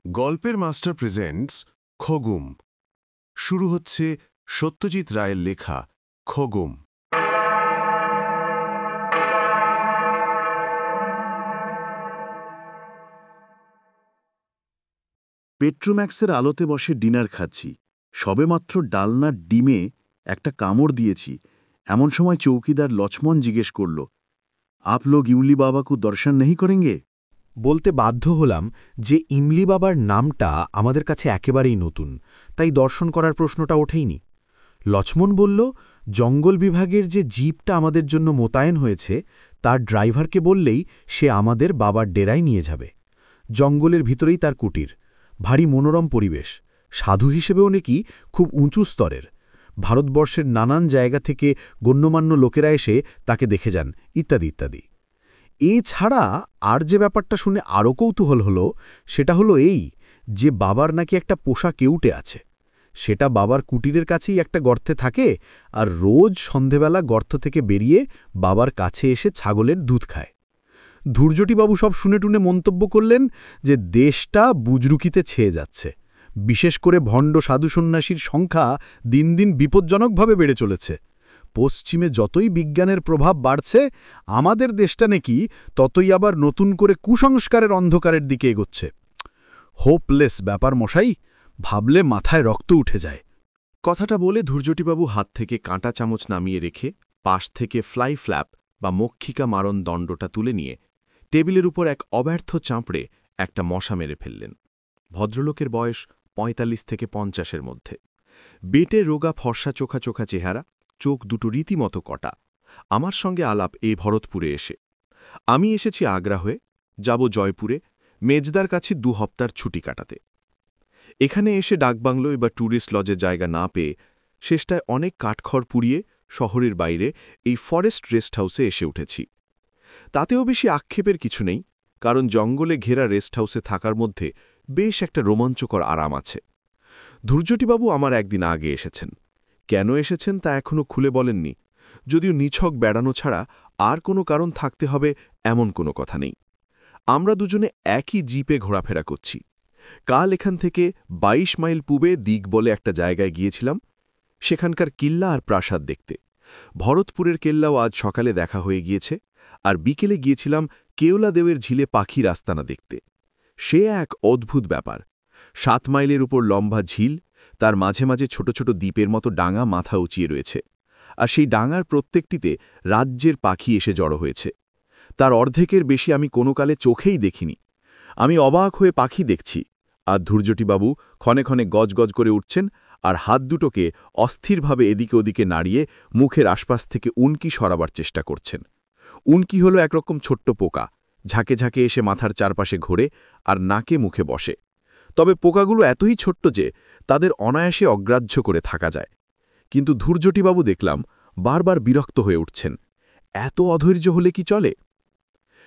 গল্পের master presents খগুম। শুরু হচ্ছে সত্যজিৎ রায়ের লেখা খগুম। পেট্রোম্যাক্সের আলোতে বসে ডিনার খাচ্ছি, সবেমাত্র ডালনার ডিমে একটা কামড় দিয়েছি। এমন সময় চৌকিদার লক্ষ্মণ জিজ্ঞেস করল, আপ লোগ ইমলি বাবা কো দর্শন নেই করেঙ্গে? বলতে বাধ্য হলাম যে ইমলি বাবার নামটা আমাদের কাছে একেবারেই নতুন, তাই দর্শন করার প্রশ্নটা ওঠেইনি। লক্ষ্মণ বলল, জঙ্গল বিভাগের যে জিপটা আমাদের জন্য মোতায়েন হয়েছে তার ড্রাইভারকে বললেই সে আমাদের বাবার ডেরায় নিয়ে যাবে। জঙ্গলের ভিতরেই তার কুটির, ভারী মনোরম পরিবেশ, সাধু হিসেবেও নাকি খুব উঁচু স্তরের। ভারতবর্ষের নানান জায়গা থেকে গণ্যমান্য লোকেরা এসে তাকে দেখে যান, ইত্যাদি ইত্যাদি। এছাড়া আর যে ব্যাপারটা শুনে আরও কৌতূহল হলো সেটা হলো এই যে বাবার নাকি একটা পোষা কেউটে আছে। সেটা বাবার কুটিরের কাছেই একটা গর্তে থাকে আর রোজ সন্ধেবেলা গর্ত থেকে বেরিয়ে বাবার কাছে এসে ছাগলের দুধ খায়। ধূর্যটিবাবু সব শুনে টুনে মন্তব্য করলেন যে দেশটা বুজরুকিতে ছেয়ে যাচ্ছে, বিশেষ করে ভণ্ড সাধু সন্ন্যাসীর সংখ্যা দিন দিন বিপজ্জনকভাবে বেড়ে চলেছে। পশ্চিমে যতই বিজ্ঞানের প্রভাব বাড়ছে, আমাদের দেশটা নাকি ততই আবার নতুন করে কুসংস্কারের অন্ধকারের দিকে এগোচ্ছে। হোপলেস ব্যাপার মশাই, ভাবলে মাথায় রক্ত উঠে যায়। কথাটা বলে ধূর্যটিবাবু হাত থেকে কাঁটা চামচ নামিয়ে রেখে পাশ থেকে ফ্লাই ফ্ল্যাপ বা মক্ষিকা মারণ দণ্ডটা তুলে নিয়ে টেবিলের উপর এক অব্যর্থ চাঁপড়ে একটা মশা মেরে ফেললেন। ভদ্রলোকের বয়স ৪৫ থেকে ৫০-এর মধ্যে, বেটে রোগা ফর্সা চোখা চোখা চেহারা, চোখ দুটো রীতিমতো কটা। আমার সঙ্গে আলাপ এই ভরতপুরে এসে। আমি এসেছি আগ্রা হয়ে, যাব জয়পুরে মেজদার কাছে ২ হপ্তার ছুটি কাটাতে। এখানে এসে ডাকবাংলোয় বা ট্যুরিস্ট লজের জায়গা না পেয়ে শেষটায় অনেক কাঠখড় পুড়িয়ে শহরের বাইরে এই ফরেস্ট রেস্ট হাউসে এসে উঠেছি। তাতেও বেশি আক্ষেপের কিছু নেই, কারণ জঙ্গলে ঘেরা রেস্ট হাউসে থাকার মধ্যে বেশ একটা রোমাঞ্চকর আরাম আছে। ধূর্যটিবাবু আমার একদিন আগে এসেছেন। কেন এসেছেন তা এখনও খুলে বলেননি, যদিও নিছক বেড়ানো ছাড়া আর কোনো কারণ থাকতে হবে এমন কোনো কথা নেই। আমরা দুজনে একই জিপে ঘোরাফেরা করছি। কাল এখান থেকে ২২ মাইল পূবে দিক বলে একটা জায়গায় গিয়েছিলাম, সেখানকার কিল্লা আর প্রাসাদ দেখতে। ভরতপুরের কেল্লাও আজ সকালে দেখা হয়ে গিয়েছে, আর বিকেলে গিয়েছিলাম কেওলাদেবের ঝিলে পাখির আস্তানা দেখতে। সে এক অদ্ভুত ব্যাপার। ৭ মাইলের উপর লম্বা ঝিল, তার মাঝে মাঝে ছোট ছোট দ্বীপের মতো ডাঙা মাথা উঁচিয়ে রয়েছে, আর সেই ডাঙার প্রত্যেকটিতে রাজ্যের পাখি এসে জড়ো হয়েছে। তার অর্ধেকের বেশি আমি কোনো কালে চোখেই দেখিনি। আমি অবাক হয়ে পাখি দেখছি, আর ধূর্যটিবাবু ক্ষণে ক্ষণে গজগজ করে উঠছেন আর হাত দুটোকে অস্থিরভাবে এদিকে ওদিকে নাড়িয়ে মুখের আশপাশ থেকে উনকি সরাবার চেষ্টা করছেন। উনকি হলো একরকম ছোট্ট পোকা, ঝাঁকে ঝাঁকে এসে মাথার চারপাশে ঘোরে আর নাকে মুখে বসে। তবে পোকাগুলো এতই ছোট্ট যে তাদের অনায়াসে অগ্রাহ্য করে থাকা যায়। কিন্তু ধূর্যটিবাবু দেখলাম বারবার বিরক্ত হয়ে উঠছেন। এত অধৈর্য হলে কি চলে?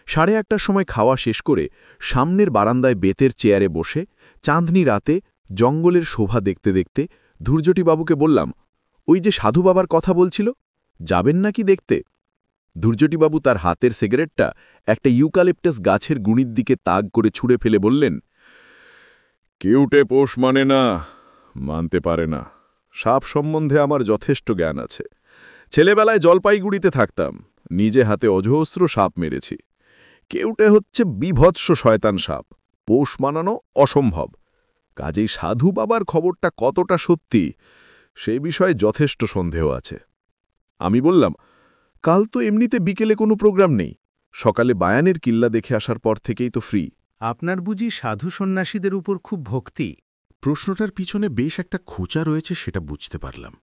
১১:৩০ সময় খাওয়া শেষ করে সামনের বারান্দায় বেতের চেয়ারে বসে চাঁদনি রাতে জঙ্গলের শোভা দেখতে দেখতে ধূর্যটিবাবুকে বললাম, ওই যে সাধু বাবার কথা বলছিল, যাবেন নাকি দেখতে? ধূর্যটিবাবু তার হাতের সিগারেটটা একটা ইউক্যালিপটাস গাছের গুঁড়ির দিকে তাক করে ছুঁড়ে ফেলে বললেন, কেউটে পোষ মানে না, মানতে পারে না। সাপ সম্বন্ধে আমার যথেষ্ট জ্ঞান আছে। ছেলেবেলায় জলপাইগুড়িতে থাকতাম, নিজে হাতে অজস্র সাপ মেরেছি। কেউটে হচ্ছে বিভৎস শয়তান সাপ, পোষ মানানো অসম্ভব। কাজেই সাধু বাবার খবরটা কতটা সত্যি সে বিষয়ে যথেষ্ট সন্দেহ আছে। আমি বললাম, কাল তো এমনিতে বিকেলে কোনো প্রোগ্রাম নেই, সকালে বায়ানের কিল্লা দেখে আসার পর থেকেই তো ফ্রি। আপনার বুঝি সাধু সন্ন্যাসীদের উপর খুব ভক্তি? প্রশ্নটার পিছনে বেশ একটা খোঁচা রয়েছে সেটা বুঝতে পারলাম,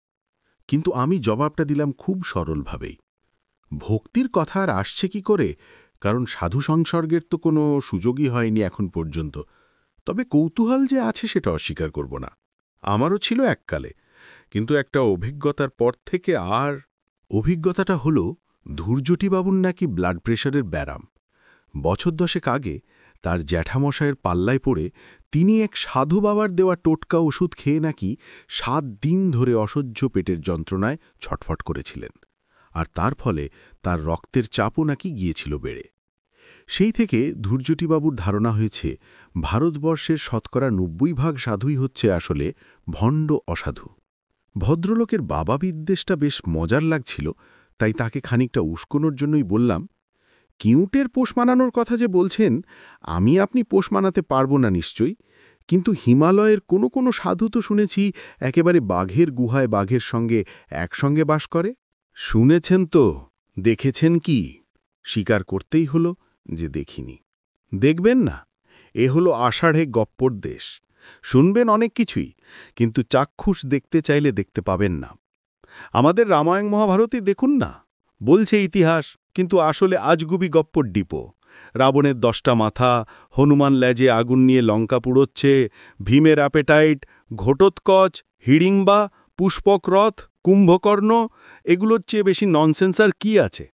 কিন্তু আমি জবাবটা দিলাম খুব সরলভাবেই। ভক্তির কথা আর আসছে কি করে, কারণ সাধু সংসর্গের তো কোনো সুযোগই হয়নি এখন পর্যন্ত। তবে কৌতূহল যে আছে সেটা অস্বীকার করব না, আমারও ছিল এককালে, কিন্তু একটা অভিজ্ঞতার পর থেকে আর। অভিজ্ঞতাটা হল ধূর্যটিবাবুর নাকি ব্লাড প্রেশারের ব্যারাম। বছর ১০ আগে তার জ্যাঠামশায়ের পাল্লায় পড়ে তিনি এক সাধু বাবার দেওয়া টোটকা ওষুধ খেয়ে নাকি ৭ দিন ধরে অসহ্য পেটের যন্ত্রণায় ছটফট করেছিলেন, আর তার ফলে তার রক্তের চাপও নাকি গিয়েছিল বেড়ে। সেই থেকে ধূর্যটিবাবুর ধারণা হয়েছে ভারতবর্ষের শতকরা ৯০% সাধুই হচ্ছে আসলে ভণ্ড অসাধু। ভদ্রলোকের বাবা বিদ্বেষটা বেশ মজার লাগছিল, তাই তাকে খানিকটা উস্কোনোর জন্যই বললাম, কিউটের পোষ মানানোর কথা যে বলছেন, আমি আপনি পোষ মানাতে পারব না নিশ্চয়ই, কিন্তু হিমালয়ের কোনো কোনো সাধু তো শুনেছি একেবারে বাঘের গুহায় বাঘের সঙ্গে একসঙ্গে বাস করে। শুনেছেন তো, দেখেছেন কি? স্বীকার করতেই হলো যে দেখিনি। দেখবেন না, এ হলো আষাঢ়ে গপ্পর দেশ। শুনবেন অনেক কিছুই, কিন্তু চাক্ষুষ দেখতে চাইলে দেখতে পাবেন না। আমাদের রামায়ণ মহাভারতই দেখুন না, বলছে ইতিহাস, কিন্তু আসলে আজগুবি গপ্পর ডিপো। রাবণের 10টা মাথা, হনুমান লেজে আগুন নিয়ে লঙ্কা পুড়োচ্ছে, ভীমের অ্যাপেটাইট, ঘটোৎকচ, হিড়িম্বা, পুষ্পক রথ, কুম্ভকর্ণ, এগুলোর চেয়ে বেশি ননসেন্স আর কি আছে?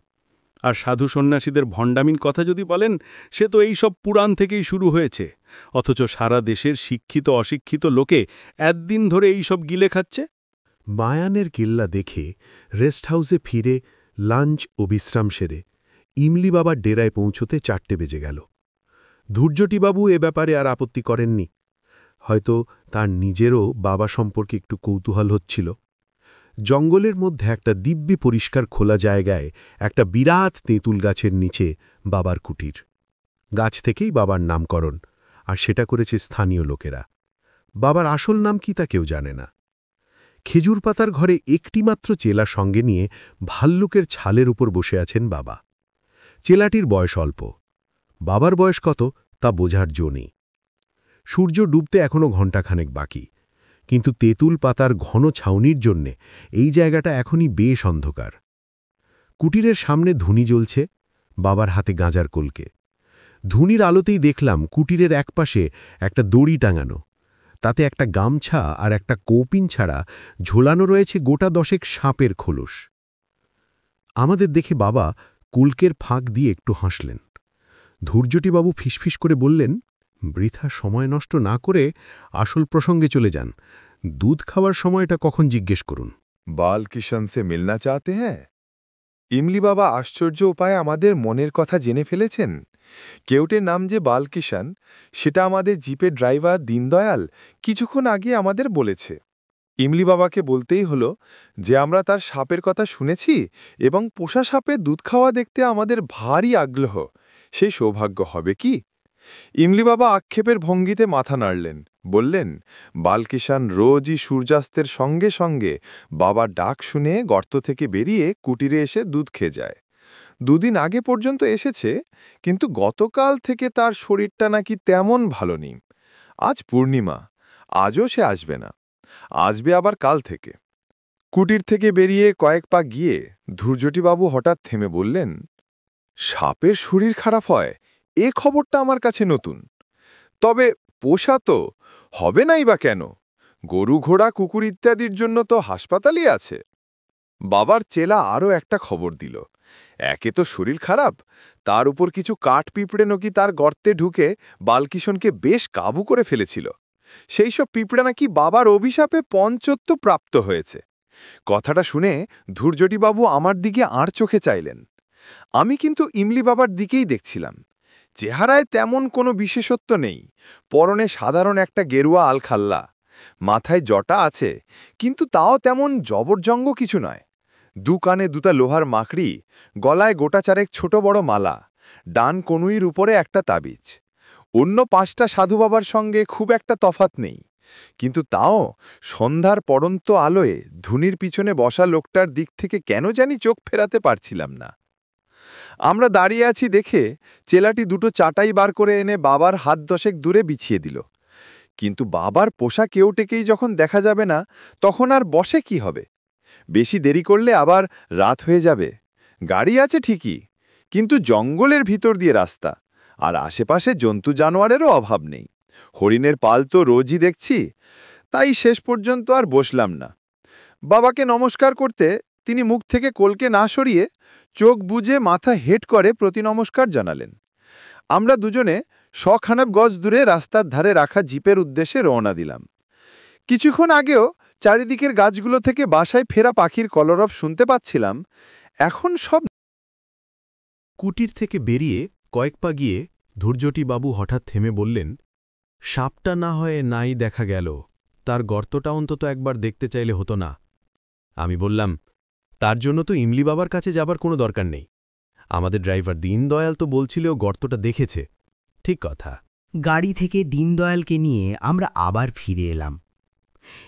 আর সাধু সন্ন্যাসীদের ভণ্ডামির কথা যদি বলেন, সে তো এই সব পুরাণ থেকেই শুরু হয়েছে, অথচ সারা দেশের শিক্ষিত অশিক্ষিত লোকে একদিন ধরে এই সব গিলে খাচ্ছে। মায়ানের কিল্লা দেখে রেস্ট হাউসে ফিরে লাঞ্চ ও বিশ্রাম সেরে ইমলি বাবার ডেরায় পৌঁছতে 4টে বেজে গেল। ধূর্যটিবাবু এ ব্যাপারে আর আপত্তি করেননি। হয়তো তার নিজেরও বাবা সম্পর্কে একটু কৌতূহল হচ্ছিল। জঙ্গলের মধ্যে একটা দিব্যি পরিষ্কার খোলা জায়গায় একটা বিরাট তেঁতুল গাছের নিচে বাবার কুটির। গাছ থেকেই বাবার নামকরণ, আর সেটা করেছে স্থানীয় লোকেরা। বাবার আসল নাম কি তা কেউ জানে না। খেজুর পাতার ঘরে একটিমাত্র চেলা সঙ্গে নিয়ে ভাল্লুকের ছালের উপর বসে আছেন বাবা। চেলাটির বয়স অল্প। বাবার বয়স কত তা বোঝার জো নেই। সূর্য ডুবতে এখনও ঘণ্টাখানেক বাকি, কিন্তু তেঁতুল পাতার ঘন ছাউনির জন্যে এই জায়গাটা এখনই বেশ অন্ধকার। কুটিরের সামনে ধুনি জ্বলছে, বাবার হাতে গাঁজার কলকে। ধুনির আলোতেই দেখলাম কুটিরের একপাশে একটা দড়ি টাঙানো, তাতে একটা গামছা আর একটা কৌপিন ছাড়া ঝোলানো রয়েছে গোটা 10 সাপের খোলস। আমাদের দেখে বাবা কুলকের ফাঁক দিয়ে একটু হাসলেন। ধূর্যটিবাবু ফিসফিস করে বললেন, বৃথা সময় নষ্ট না করে আসল প্রসঙ্গে চলে যান। দুধ খাওয়ার সময়টা কখন জিজ্ঞেস করুন। বালকিষণ সে মিলনা চাতে হ্যাঁ? ইমলি বাবা আশ্চর্য উপায়ে আমাদের মনের কথা জেনে ফেলেছেন। কেউটের নাম যে বালকিষণ, সেটা আমাদের জিপের ড্রাইভার দীনদয়াল কিছুক্ষণ আগে আমাদের বলেছে। ইমলি বাবাকে বলতেই হলো যে আমরা তার সাপের কথা শুনেছি এবং পোষা সাপের দুধ খাওয়া দেখতে আমাদের ভারী আগ্রহ। সেই সৌভাগ্য হবে কি? ইমলি বাবা আক্ষেপের ভঙ্গিতে মাথা নাড়লেন, বললেন, বালকিষণ রোজই সূর্যাস্তের সঙ্গে সঙ্গে বাবার ডাক শুনে গর্ত থেকে বেরিয়ে কুটিরে এসে দুধ খেয়ে যায়। 2 দিন আগে পর্যন্ত এসেছে, কিন্তু গতকাল থেকে তার শরীরটা নাকি তেমন ভালো নেই। আজ পূর্ণিমা, আজও সে আসবে না, আসবে আবার কাল থেকে। কুটির থেকে বেরিয়ে কয়েক পা গিয়ে ধূর্যটিবাবু হঠাৎ থেমে বললেন, সাপের শরীর খারাপ হয়, এ খবরটা আমার কাছে নতুন। তবে পোষা তো হবে নাই বা কেন? গরু ঘোড়া কুকুর ইত্যাদির জন্য তো হাসপাতালই আছে। বাবার চেলা আরও একটা খবর দিল, একে তো শরীর খারাপ, তার উপর কিছু কাঠ পিঁপড়ে নাকি তার গর্তে ঢুকে বালকিষণকে বেশ কাবু করে ফেলেছিল। সেই সব পিঁপড়ে নাকি বাবার অভিশাপে পঞ্চত্ব প্রাপ্ত হয়েছে। কথাটা শুনে ধূর্যটিবাবু আমার দিকে আর চোখে চাইলেন। আমি কিন্তু ইমলি বাবার দিকেই দেখছিলাম। চেহারায় তেমন কোনো বিশেষত্ব নেই, পরনে সাধারণ একটা গেরুয়া আলখাল্লা, মাথায় জটা আছে, কিন্তু তাও তেমন জবরজঙ্গ কিছু নয়। 2 কানে 2টা লোহার মাকড়ি, গলায় গোটা 4 ছোট বড় মালা, ডান কনুইর উপরে একটা তাবিজ। অন্য 5টা সাধু বাবার সঙ্গে খুব একটা তফাত নেই, কিন্তু তাও সন্ধ্যার পড়ন্ত আলোয় ধুনির পিছনে বসা লোকটার দিক থেকে কেন জানি চোখ ফেরাতে পারছিলাম না। আমরা দাঁড়িয়ে আছি দেখে চেলাটি 2টো চাটাই বার করে এনে বাবার হাত 10 দূরে বিছিয়ে দিল। কিন্তু বাবার পোষা কেউটেকেই যখন দেখা যাবে না, তখন আর বসে কি হবে? বেশি দেরি করলে আবার রাত হয়ে যাবে। গাড়ি আছে ঠিকই, কিন্তু জঙ্গলের ভিতর দিয়ে রাস্তা, আর আশেপাশে জন্তু জানোয়ারেরও অভাব নেই। হরিণের পাল তো রোজই দেখছি, তাই শেষ পর্যন্ত আর বসলাম না। বাবাকে নমস্কার করতে তিনি মুখ থেকে কলকে না সরিয়ে চোখ বুজে মাথা হেট করে প্রতি নমস্কার জানালেন। আমরা দুজনে 100 গজ দূরে রাস্তার ধারে রাখা জিপের উদ্দেশ্যে রওনা দিলাম। কিছুক্ষণ আগেও চারিদিকের গাছগুলো থেকে বাসায় ফেরা পাখির কলরব শুনতে পাচ্ছিলাম। এখন সব কুটির থেকে বেরিয়ে কয়েক পা গিয়ে ধূর্যটিবাবু হঠাৎ থেমে বললেন, সাপটা না হয়ে নাই দেখা গেল, তার গর্তটা অন্তত একবার দেখতে চাইলে হতো না। আমি বললাম, তার জন্য তো ইমলি বাবার কাছে যাবার কোনো দরকার নেই। আমাদের ড্রাইভার দীনদয়াল তো বলছিল গর্তটা দেখেছে। ঠিক কথা। গাড়ি থেকে দীনদয়ালকে নিয়ে আমরা আবার ফিরে এলাম।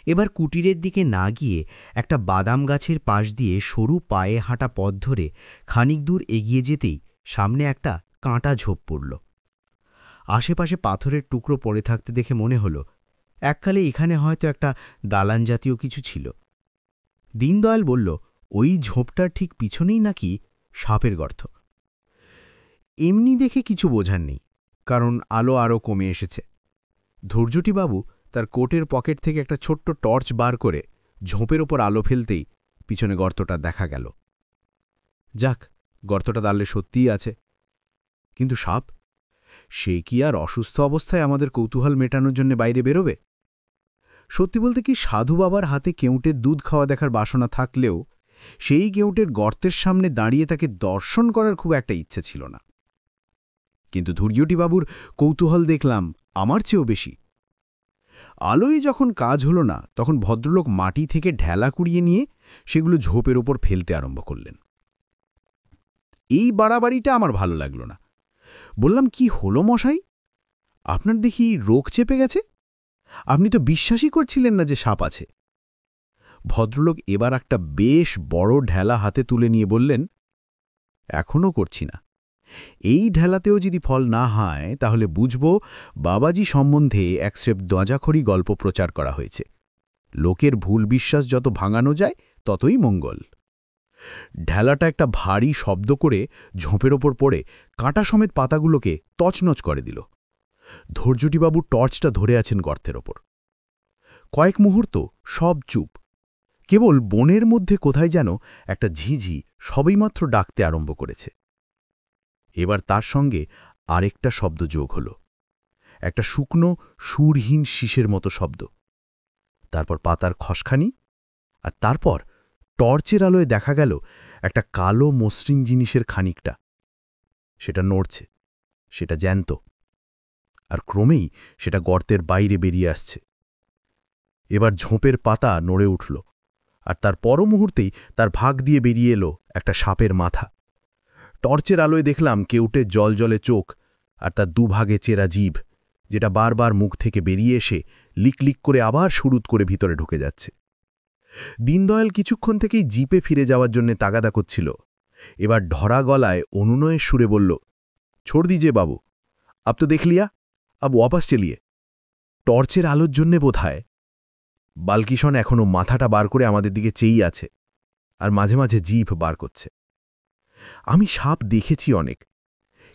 এবার কুটিরের দিকে না গিয়ে একটা বাদাম গাছের পাশ দিয়ে সরু পায়ে হাঁটা পথ ধরে খানিক দূর এগিয়ে যেতেই সামনে একটা কাঁটা ঝোপ পড়ল। আশেপাশে পাথরের টুকরো পড়ে থাকতে দেখে মনে হল এককালে এখানে হয়তো একটা দালান জাতীয় কিছু ছিল। দীনদয়াল বলল, ওই ঝোপটার ঠিক পিছনেই নাকি সাপের গর্ত। এমনি দেখে কিছু বোঝার নেই, কারণ আলো আরও কমে এসেছে। ধৈর্যটিবাবু তার কোটের পকেট থেকে একটা ছোট্ট টর্চ বার করে ঝোপের ওপর আলো ফেলতেই পিছনে গর্তটা দেখা গেল। যাক, গর্তটা তাহলে সত্যিই আছে। কিন্তু সাপ, সে কি আর অসুস্থ অবস্থায় আমাদের কৌতূহল মেটানোর জন্য বাইরে বেরোবে? সত্যি বলতে কি, সাধু বাবার হাতে কেউটের দুধ খাওয়া দেখার বাসনা থাকলেও সেই কেউটের গর্তের সামনে দাঁড়িয়ে তাকে দর্শন করার খুব একটা ইচ্ছে ছিল না। কিন্তু ধৈর্যটিবাবুর কৌতূহল দেখলাম আমার চেয়েও বেশি। আলোয় যখন কাজ হলো না, তখন ভদ্রলোক মাটি থেকে ঢেলা কুড়িয়ে নিয়ে সেগুলো ঝোপের ওপর ফেলতে আরম্ভ করলেন। এই বাড়াবাড়িটা আমার ভালো লাগল না। বললাম, কি হলো মশাই, আপনার দেখি রোগ চেপে গেছে? আপনি তো বিশ্বাসই করছিলেন না যে সাপ আছে। ভদ্রলোক এবার একটা বেশ বড় ঢেলা হাতে তুলে নিয়ে বললেন, এখনও করছি না। এই ঢেলাতেও যদি ফল না হয় তাহলে বুঝব বাবাজি সম্বন্ধে এক স্রেফ দঁজাখড়ি গল্প প্রচার করা হয়েছে। লোকের ভুল বিশ্বাস যত ভাঙানো যায় ততই মঙ্গল। ঢেলাটা একটা ভারী শব্দ করে ঝোপের ওপর পড়ে কাঁটা সমেত পাতাগুলোকে তছনছ করে দিল। ধৈর্যটিবাবু টর্চটা ধরে আছেন গর্তের ওপর। কয়েক মুহূর্ত সব চুপ। কেবল বনের মধ্যে কোথায় যেন একটা ঝিঝি সবেইমাত্র ডাকতে আরম্ভ করেছে। এবার তার সঙ্গে আরেকটা শব্দ যোগ হল, একটা শুকনো সুরহীন শীষের মতো শব্দ। তারপর পাতার খসখানি, আর তারপর টর্চের আলোয় দেখা গেল একটা কালো মসৃণ জিনিসের খানিকটা। সেটা নড়ছে, সেটা জ্যান্ত, আর ক্রমেই সেটা গর্তের বাইরে বেরিয়ে আসছে। এবার ঝোপের পাতা নড়ে উঠল, আর তার পর মুহূর্তেই তার ভাগ দিয়ে বেরিয়ে এলো একটা সাপের মাথা। টর্চের আলোয় দেখলাম কেউটে জলজলে চোখ আর তার দুভাগে চেরা জিভ, যেটা বারবার মুখ থেকে বেরিয়ে এসে লিকলিক করে আবার সুরুত করে ভিতরে ঢুকে যাচ্ছে। দীনদয়াল কিছুক্ষণ থেকেই জিপে ফিরে যাওয়ার জন্য তাগাদা করছিল। এবার ঢরা গলায় অনুনয়ের সুরে বলল, ছোড় দিজে বাবু, আব তো দেখ লিয়া, আব ওয়াপাস চলিয়ে। টর্চের আলোর জন্যে বোধহয় বালকিষণ এখনও মাথাটা বার করে আমাদের দিকে চেয়েই আছে, আর মাঝে মাঝে জিভ বার করছে। আমি সাপ দেখেছি অনেক,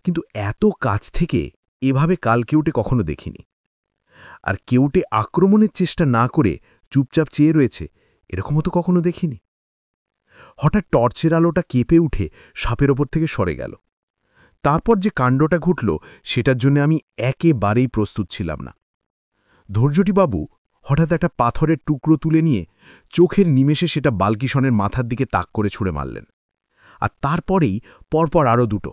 কিন্তু এত কাছ থেকে এভাবে কাল কেউটে কখনো দেখিনি। আর কেউটে আক্রমণের চেষ্টা না করে চুপচাপ চেয়ে রয়েছে, এরকমও তো কখনো দেখিনি। হঠাৎ টর্চের আলোটা কেঁপে উঠে সাপের ওপর থেকে সরে গেল। তারপর যে কাণ্ডটা ঘটল সেটার জন্য আমি একেবারেই প্রস্তুত ছিলাম না। ধৈর্যটিবাবু হঠাৎ একটা পাথরের টুকরো তুলে নিয়ে চোখের নিমেষে সেটা বালকিষণের মাথার দিকে তাক করে ছুঁড়ে মারলেন, আর তারপরেই পরপর আরও দুটো।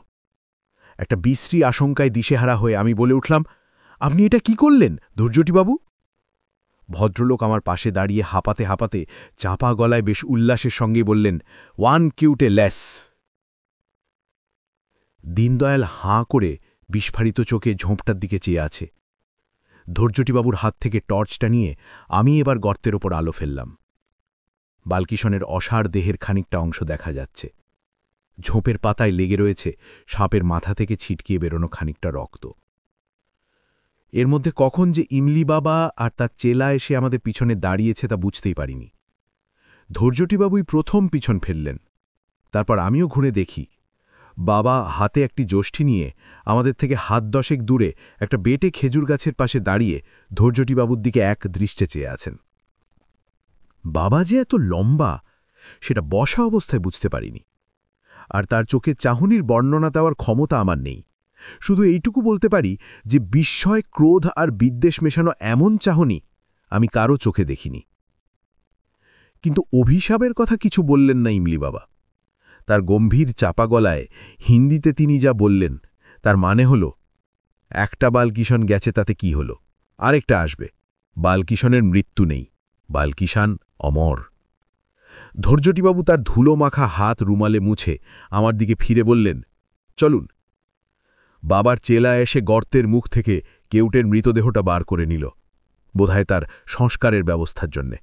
একটা বিশ্রী আশঙ্কায় দিশেহারা হয়ে আমি বলে উঠলাম, আপনি এটা কি করলেন ধৈর্যটিবাবু? ভদ্রলোক আমার পাশে দাঁড়িয়ে হাঁপাতে হাঁপাতে চাপা গলায় বেশ উল্লাসের সঙ্গে বললেন, 1 কিউটে লেস। দীনদয়াল হাঁ করে বিস্ফারিত চোখে ঝোপটার দিকে চেয়ে আছে। ধৈর্যটিবাবুর হাত থেকে টর্চটা নিয়ে আমি এবার গর্তের ওপর আলো ফেললাম। বালকিষণের অসাড় দেহের খানিকটা অংশ দেখা যাচ্ছে। ঝোপের পাতায় লেগে রয়েছে সাপের মাথা থেকে ছিটকিয়ে বেরোনো খানিকটা রক্ত। এর মধ্যে কখন যে ইমলি বাবা আর তার চেলা এসে আমাদের পিছনে দাঁড়িয়েছে তা বুঝতেই পারিনি। ধৈর্যটিবাবুই প্রথম পিছন ফেললেন। তারপর আমিও ঘুরে দেখি বাবা হাতে একটি যষ্ঠি নিয়ে আমাদের থেকে হাত 10 দূরে একটা বেটে খেজুর গাছের পাশে দাঁড়িয়ে ধৈর্যটিবাবুর দিকে এক দৃষ্টে চেয়ে আছেন। বাবা যে এত লম্বা সেটা বসা অবস্থায় বুঝতে পারিনি, আর তার চোখে চাহনির বর্ণনা দেওয়ার ক্ষমতা আমার নেই। শুধু এইটুকু বলতে পারি যে বিস্ময়, ক্রোধ আর বিদ্বেষ মেশানো এমন চাহনি আমি কারও চোখে দেখিনি। কিন্তু অভিশাপের কথা কিছু বললেন না ইমলি বাবা। তার গম্ভীর চাপা গলায় হিন্দিতে তিনি যা বললেন তার মানে হল, একটা বালকিষণ গেছে তাতে কি হল, আরেকটা আসবে। বালকিষণের মৃত্যু নেই, বালকিষাণ অমর। ধৈর্যটিবাবু তার ধুলো মাখা হাত রুমালে মুছে আমার দিকে ফিরে বললেন, চলুন। বাবার চেলা এসে গর্তের মুখ থেকে কেউটের মৃতদেহটা বার করে নিল, বোধহয় তার সংস্কারের ব্যবস্থার জন্যে।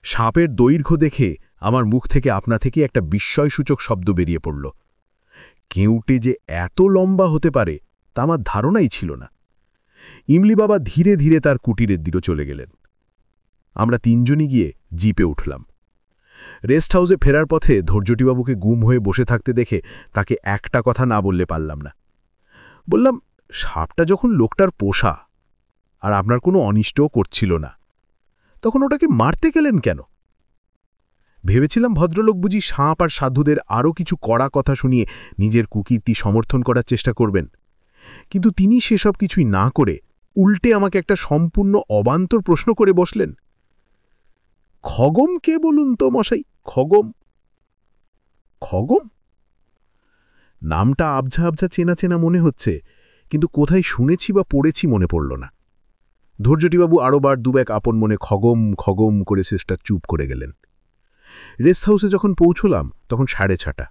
সাপের দৈর্ঘ্য দেখে আমার মুখ থেকে আপনা থেকে একটা বিস্ময়সূচক শব্দ বেরিয়ে পড়ল। কেউটে যে এত লম্বা হতে পারে তা আমার ধারণাই ছিল না। ইমলি বাবা ধীরে ধীরে তার কুটিরের দিকে চলে গেলেন। আমরা তিনজনই গিয়ে জিপে উঠলাম। রেস্ট হাউসে ফেরার পথে ধৈর্যটিবাবুকে গুম হয়ে বসে থাকতে দেখে তাকে একটা কথা না বললে পারলাম না। বললাম, সাপটা যখন লোকটার পোষা আর আপনার কোনো অনিষ্টও করছিল না, তখন ওটাকে মারতে গেলেন কেন? ভেবেছিলাম ভদ্রলোক বুঝি সাপ আর সাধুদের আরও কিছু কড়া কথা শুনিয়ে নিজের কুকীর্তি সমর্থন করার চেষ্টা করবেন, কিন্তু তিনি সেসব কিছুই না করে উল্টে আমাকে একটা সম্পূর্ণ অবান্তর প্রশ্ন করে বসলেন। খগম কে বলুন তো মশাই? খগম? খগম নামটা আবঝা আবঝা চেনা চেনা মনে হচ্ছে, কিন্তু কোথায় শুনেছি বা পড়েছি মনে পড়ল না। ধৈর্যটিবাবু আরও বার দুবেক আপন মনে খগম খগম করে শেষটা চুপ করে গেলেন। রেস্ট হাউসে যখন পৌঁছলাম তখন 6:30।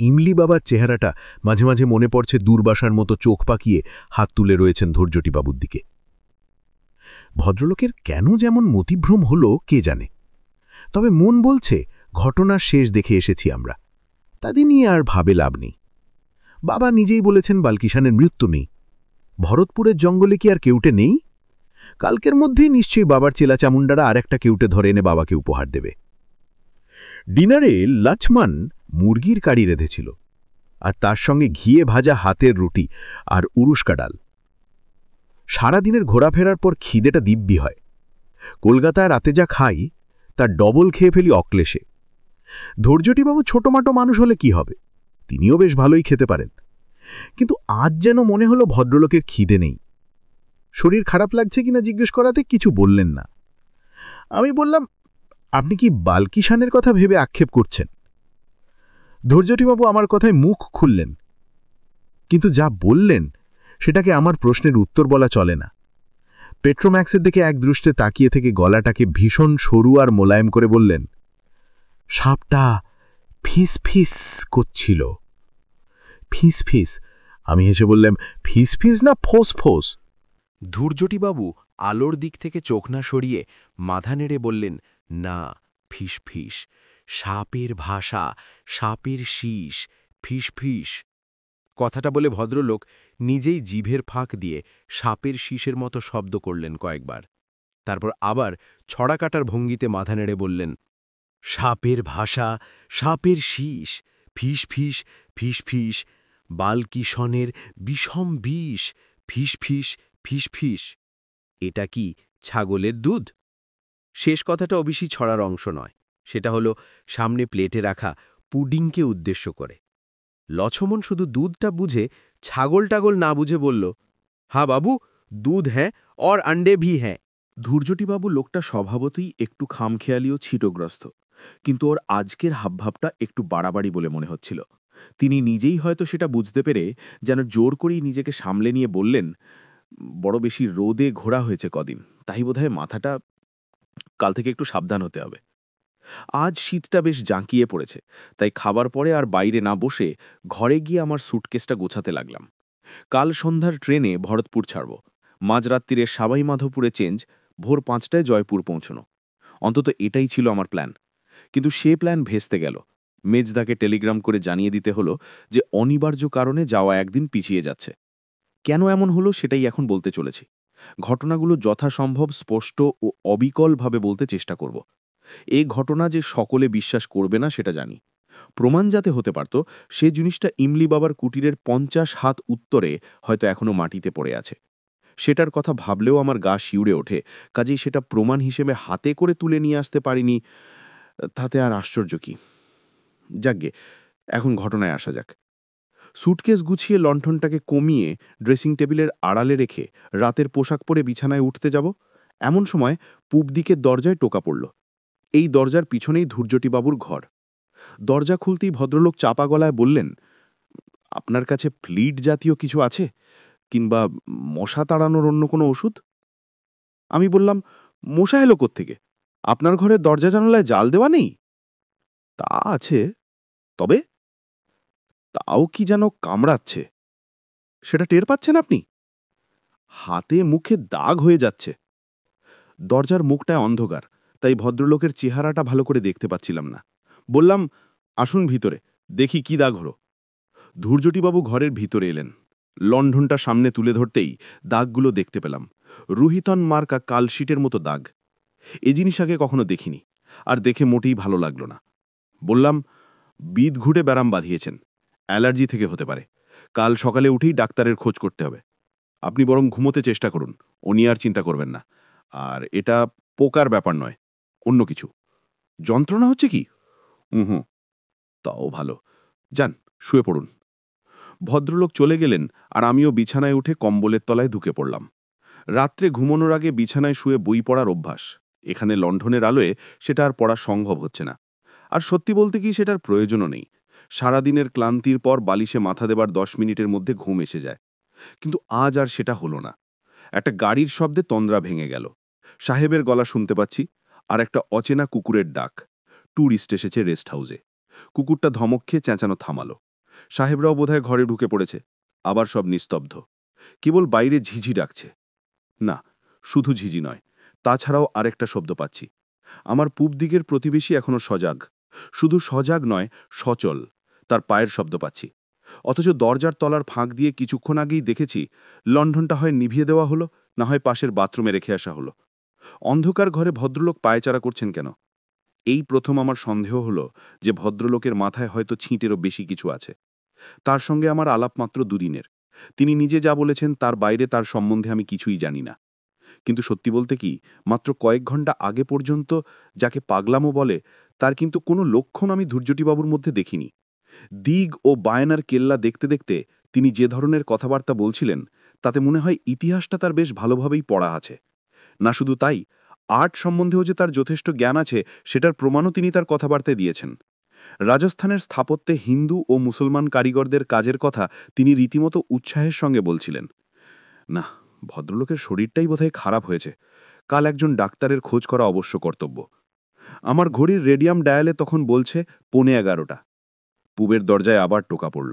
ইমলি বাবার চেহারাটা মাঝে মাঝে মনে পড়ছে দুর্বাসার মতো চোখ পাকিয়ে হাত তুলে রয়েছেন ধৈর্যটিবাবুর দিকে। ভদ্রলোকের কেন যেমন মতিভ্রম হলো কে জানে, তবে মন বলছে ঘটনার শেষ দেখে এসেছি আমরা, তাদের নিয়ে আর ভাবে লাভ নেই। বাবা নিজেই বলেছেন বালকিষাণের মৃত্যু নেই। ভরতপুরের জঙ্গলে কি আর কেউটে নেই? কালকের মধ্যেই নিশ্চয়ই বাবার চেলা চামুন্ডারা আর একটা কেউটে ধরে এনে বাবাকে উপহার দেবে। ডিনারে লক্ষ্মণ মুরগির কারি রেঁধেছিল, আর তার সঙ্গে ঘিয়ে ভাজা হাতের রুটি আর উরুষ্কা ডাল। সারাদিনের ঘোরাফেরার পর খিদেটা দিব্যি হয়। কলকাতায় রাতে যা খাই তার ডবল খেয়ে ফেলি অক্লেশে। ধৈর্যটিবাবু ছোটমাটো মানুষ হলে কি হবে, তিনিও বেশ ভালোই খেতে পারেন, কিন্তু আজ যেন মনে হলো ভদ্রলোকের খিদে নেই। শরীর খারাপ লাগছে কিনা জিজ্ঞেস করাতে কিছু বললেন না। আমি বললাম, আপনি কি বালকিষাণের কথা ভেবে আক্ষেপ করছেন? ধৈর্যটিবাবু আমার কথায় মুখ খুললেন, কিন্তু যা বললেন সেটাকে আমার প্রশ্নের উত্তর বলা চলে না। পেট্রোম্যাক্সের দিকে এক দৃষ্টে তাকিয়ে থেকে গলাটাকে ভীষণ সরু আর মোলায়েম করে বললেন, সাপটা ফিস ফিস করছিল। ফিস ফিস? আমি হেসে বললাম, ফিস ফিস না ফোস ফোস? ধৈর্যটিবাবু আলোর দিক থেকে চোখ না সরিয়ে মাথা নেড়ে বললেন, না, ফিস ফিস, সাপের ভাষা, সাপের শীষ, ফিস ফিস। কথাটা বলে ভদ্রলোক নিজেই জিভের ফাঁক দিয়ে সাপের শীষের মতো শব্দ করলেন কয়েকবার। তারপর আবার ছড়া কাটার ভঙ্গিতে মাথা নেড়ে বললেন, সাপের ভাষা, সাপের শীষ, ফিস ফিস, ফিস ফিস, বালকিষণের বিষম বিষ, ফিস ফিস, ফিস ফিস। এটা কি ছাগলের দুধ? শেষ কথাটা অবশ্যই ছড়ার অংশ নয়, সেটা হলো সামনে প্লেটে রাখা পুডিংকে উদ্দেশ্য করে। লছমন শুধু দুধটা বুঝে, ছাগল টাগল না বুঝে বলল, হ্যাঁ বাবু, দুধ হ্যাঁ, অর আন্ডে ভি হ্যাঁ। ধৈর্যটিবাবু লোকটা স্বভাবতই একটু খামখেয়ালি ও ছিটগ্রস্ত, কিন্তু ওর আজকের হাবভাবটা একটু বাড়াবাড়ি বলে মনে হচ্ছিল। তিনি নিজেই হয়তো সেটা বুঝতে পেরে যেন জোর করেই নিজেকে সামলে নিয়ে বললেন, বড় বেশি রোদে ঘোরা হয়েছে কদিন, তাই বোধহয় মাথাটা, কাল থেকে একটু সাবধান হতে হবে। আজ শীতটা বেশ জাঁকিয়ে পড়েছে, তাই খাবার পরে আর বাইরে না বসে ঘরে গিয়ে আমার স্যুটকেসটা গোছাতে লাগলাম। কাল সন্ধ্যার ট্রেনে ভরতপুর ছাড়ব, মাঝরাত্রিরে সাবাই মাধোপুরে চেঞ্জ, ভোর 5টায় জয়পুর পৌঁছনো। অন্তত এটাই ছিল আমার প্ল্যান, কিন্তু সে প্ল্যান ভেস্তে গেল। মেজদাকে টেলিগ্রাম করে জানিয়ে দিতে হলো যে অনিবার্য কারণে যাওয়া একদিন পিছিয়ে যাচ্ছে। কেন এমন হলো সেটাই এখন বলতে চলেছি। ঘটনাগুলো যথাসম্ভব স্পষ্ট ও অবিকলভাবে বলতে চেষ্টা করব। এই ঘটনা যে সকলে বিশ্বাস করবে না সেটা জানি। প্রমাণ যাতে হতে পারত সে জিনিসটা ইমলি বাবার কুটিরের 50 হাত উত্তরে হয়তো এখনো মাটিতে পড়ে আছে। সেটার কথা ভাবলেও আমার গা শিউরে ওঠে, কাজেই সেটা প্রমাণ হিসেবে হাতে করে তুলে নিয়ে আসতে পারিনি, তাতে আর আশ্চর্য কি। যাকগে, এখন ঘটনায় আসা যাক। স্যুটকেস গুছিয়ে লণ্ঠনটাকে কমিয়ে ড্রেসিং টেবিলের আড়ালে রেখে রাতের পোশাক পরে বিছানায় উঠতে যাব, এমন সময় পূব দিকের দরজায় টোকা পড়ল। এই দরজার পিছনেই ধৈর্যটিবাবুর ঘর। দরজা খুলতেই ভদ্রলোক চাপা গলায় বললেন, আপনার কাছে ফ্লিট জাতীয় কিছু আছে, কিংবা মশা তাড়ানোর অন্য কোনো ওষুধ? আমি বললাম, মশা এলো কোত্থেকে? আপনার ঘরের দরজা জানালায় জাল দেওয়া নেই? তা আছে, তবে তাও কি যেন কামড়াচ্ছে। সেটা টের পাচ্ছেন আপনি? হাতে মুখে দাগ হয়ে যাচ্ছে। দরজার মুখটায় অন্ধকার, তাই ভদ্রলোকের চেহারাটা ভালো করে দেখতে পাচ্ছিলাম না। বললাম, আসুন ভিতরে, দেখি কি দাগ হলো। ধূর্যটিবাবু ঘরের ভিতরে এলেন। লণ্ঠনটা সামনে তুলে ধরতেই দাগগুলো দেখতে পেলাম। রুহিতন মার্কা কালশিটের মতো দাগ। এ জিনিস আগে কখনো দেখিনি, আর দেখে মোটেই ভালো লাগলো না। বললাম, বিদ ঘুটে ব্যারাম বাঁধিয়েছেন, অ্যালার্জি থেকে হতে পারে। কাল সকালে উঠেই ডাক্তারের খোঁজ করতে হবে। আপনি বরং ঘুমোতে চেষ্টা করুন, ও নিয়ে আর চিন্তা করবেন না। আর এটা পোকার ব্যাপার নয়, অন্য কিছু। যন্ত্রণা হচ্ছে কি? হুম, তাও ভালো। যান, শুয়ে পড়ুন। ভদ্রলোক চলে গেলেন, আর আমিও বিছানায় উঠে কম্বলের তলায় ঢুকে পড়লাম। রাত্রে ঘুমানোর আগে বিছানায় শুয়ে বই পড়ার অভ্যাস। এখানে লণ্ঠনের আলোয় সেটা আর পড়া সম্ভব হচ্ছে না। আর সত্যি বলতে কি, সেটার প্রয়োজনও নেই। সারাদিনের ক্লান্তির পর বালিশে মাথা দেবার 10 মিনিটের মধ্যে ঘুম এসে যায়। কিন্তু আজ আর সেটা হলো না। একটা গাড়ির শব্দে তন্দ্রা ভেঙে গেল। সাহেবের গলা শুনতে পাচ্ছি, আর একটা অচেনা কুকুরের ডাক। ট্যুরিস্ট এসেছে রেস্ট হাউসে। কুকুরটা ধমক খেয়ে চেঁচানো থামালো। সাহেবরাও বোধহয় ঘরে ঢুকে পড়েছে। আবার সব নিস্তব্ধ, কেবল বাইরে ঝিঝি ডাকছে। না, শুধু ঝিঝি নয়, তাছাড়াও আরেকটা শব্দ পাচ্ছি। আমার পূব দিকের প্রতিবেশী এখনো সজাগ। শুধু সজাগ নয়, সচল। তার পায়ের শব্দ পাচ্ছি। অথচ দরজার তলার ফাঁক দিয়ে কিছুক্ষণ আগেই দেখেছি লণ্ঠনটা হয় নিভিয়ে দেওয়া হলো, না হয় পাশের বাথরুমে রেখে আসা হলো। অন্ধকার ঘরে ভদ্রলোক পায়চারা করছেন কেন? এই প্রথম আমার সন্দেহ হলো যে ভদ্রলোকের মাথায় হয়তো ছিঁটেরও বেশি কিছু আছে। তার সঙ্গে আমার আলাপ মাত্র দুদিনের। তিনি নিজে যা বলেছেন তার বাইরে তার সম্বন্ধে আমি কিছুই জানি না। কিন্তু সত্যি বলতে কি, মাত্র কয়েক ঘন্টা আগে পর্যন্ত যাকে পাগলামো বলে, তার কিন্তু কোনো লক্ষণ আমি ধূর্যটিবাবুর মধ্যে দেখিনি। দিগ ও বায়নার কেল্লা দেখতে দেখতে তিনি যে ধরনের কথাবার্তা বলছিলেন, তাতে মনে হয় ইতিহাসটা তার বেশ ভালোভাবেই পড়া আছে। না শুধু তাই, আর্ট সম্বন্ধেও যে তার যথেষ্ট জ্ঞান আছে, সেটার প্রমাণও তিনি তার কথাবার্তায় দিয়েছেন। রাজস্থানের স্থাপত্যে হিন্দু ও মুসলমান কারিগরদের কাজের কথা তিনি রীতিমতো উৎসাহের সঙ্গে বলছিলেন। না, ভদ্রলোকের শরীরটাই বোধহয় খারাপ হয়েছে। কাল একজন ডাক্তারের খোঁজ করা অবশ্য কর্তব্য। আমার ঘড়ির রেডিয়াম ডায়ালে তখন বলছে 11:15। পূবের দরজায় আবার টোকা পড়ল।